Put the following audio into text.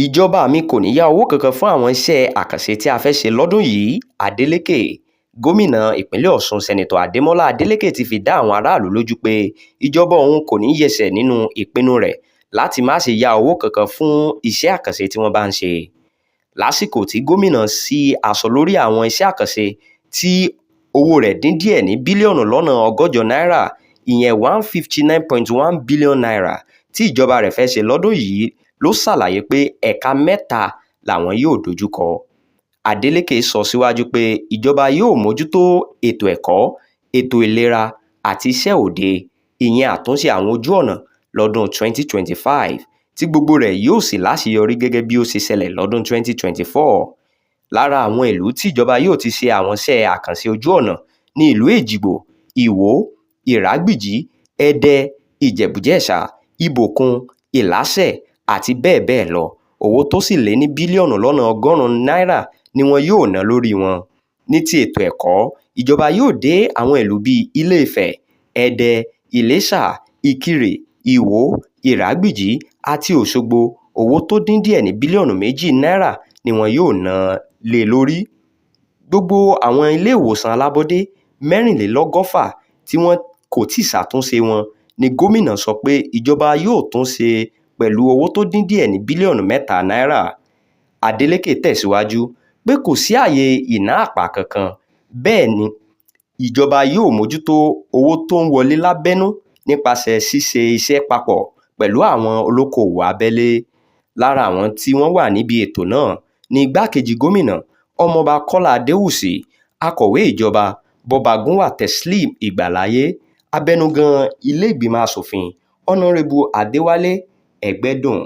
ìjọba mi kò ní yá owó kankan fún àwọn iṣẹ́ àkànṣe tí a fẹ́ ṣe lọ́dún yìí Adeleke. Gómìnà ìpínlẹ̀ Ọ̀ṣun Sẹ́nitọ̀ Adémọ́lá Adeleke ti fi dá àwọn aráàlú lójú pé ìjọba òun kò ní yẹsẹ̀ nínú ìpinnu rẹ̀ láti má ṣe yá owó kankan fún iṣẹ́ àkànṣe tí wọ́n bá ń ṣe. Lásìkò tí gómìnà sí aṣọ lórí àwọn iṣẹ́ àkànṣe tí owó rẹ̀ dín díẹ̀ ní bílíọ̀nù lọ́nà ọgọ́jọ náírà, ìyẹn n159.1 billion naira tí ìjọba rẹ̀ fẹ́ ṣe lọ́dún yìí, ló ṣàlàyé pé ẹ̀ka mẹ́ta làwọn yóò dojúkọ. Adeleke sọ síwájú pé ìjọba yóò mójútó ètò ẹ̀kọ́, ètò ìlera àti iṣẹ́ òde, ìyẹn àtúnṣe àwọn ojú ọ̀nà lọ́dún 2025 tí gbogbo rẹ̀ yóò sì láṣeyọrí gẹ́gẹ́ bí ó ṣe ṣẹlẹ̀ lọ́dún 2024. Lára àwọn ìlú tí ìjọba yóò ti ṣe àwọn iṣẹ́ àkànṣe ojú ọ̀nà ní ìlú Èjìgbò, Ìwó, Ìrágbìjí, Ẹdẹ, Ìjẹ̀bú-Jẹ̀ṣà, Ìbòkun, Ìláṣẹ̀ àti bẹ́ẹ̀ bẹ́ẹ̀ lọ. Owó tó sì lé ní bílíọ̀nù lọ́nà ọgọ́rùn-ún náírà ni wọn yóò ná lórí wọn. Ní ti ètò ẹ̀kọ́, ìjọba yóò dé àwọn ìlú bíi Ilé-Ifẹ̀, Ẹdẹ, Ìléṣà, Ìkirè, Ìwó, Ìrágbìjí àti Òṣogbo. Owó tó dín díẹ̀ ní bílíọ̀nù 2 náírà ni wọn yóò ná lé lórí. Gbogbo àwọn ilé ìwòsàn alábọ́dé 124 tí wọn kò tíì ṣàtúnṣe wọn ni gómìnà sọ pé ìjọba yóò tún ṣe pẹ̀lú owó tó dín díẹ̀ ní bílíọ̀nù 3 náírà. Adeleke tẹ̀síwájú pé kò sí àyè ìná àpà kankan, bẹ́ẹ̀ ni ìjọba yóò mójútó owó tó ń wọlé lábẹ́nú nípasẹ̀ ṣíṣe iṣẹ́ papọ̀ pẹ̀lú àwọn olókoòwò abẹ́lé. Lára àwọn tí wọ́n wà níbi ètò náà ni igbákejì gómìnà Ọmọọba Kọ́lá Adéwùsì, akọ̀wé ìjọba Bọ́bagúnwà Teslim Ìgbàláyé, abẹnugan ilé ìgbìmọ̀ asòfin Honorébù Adéwálé Ẹgbẹ́dùn.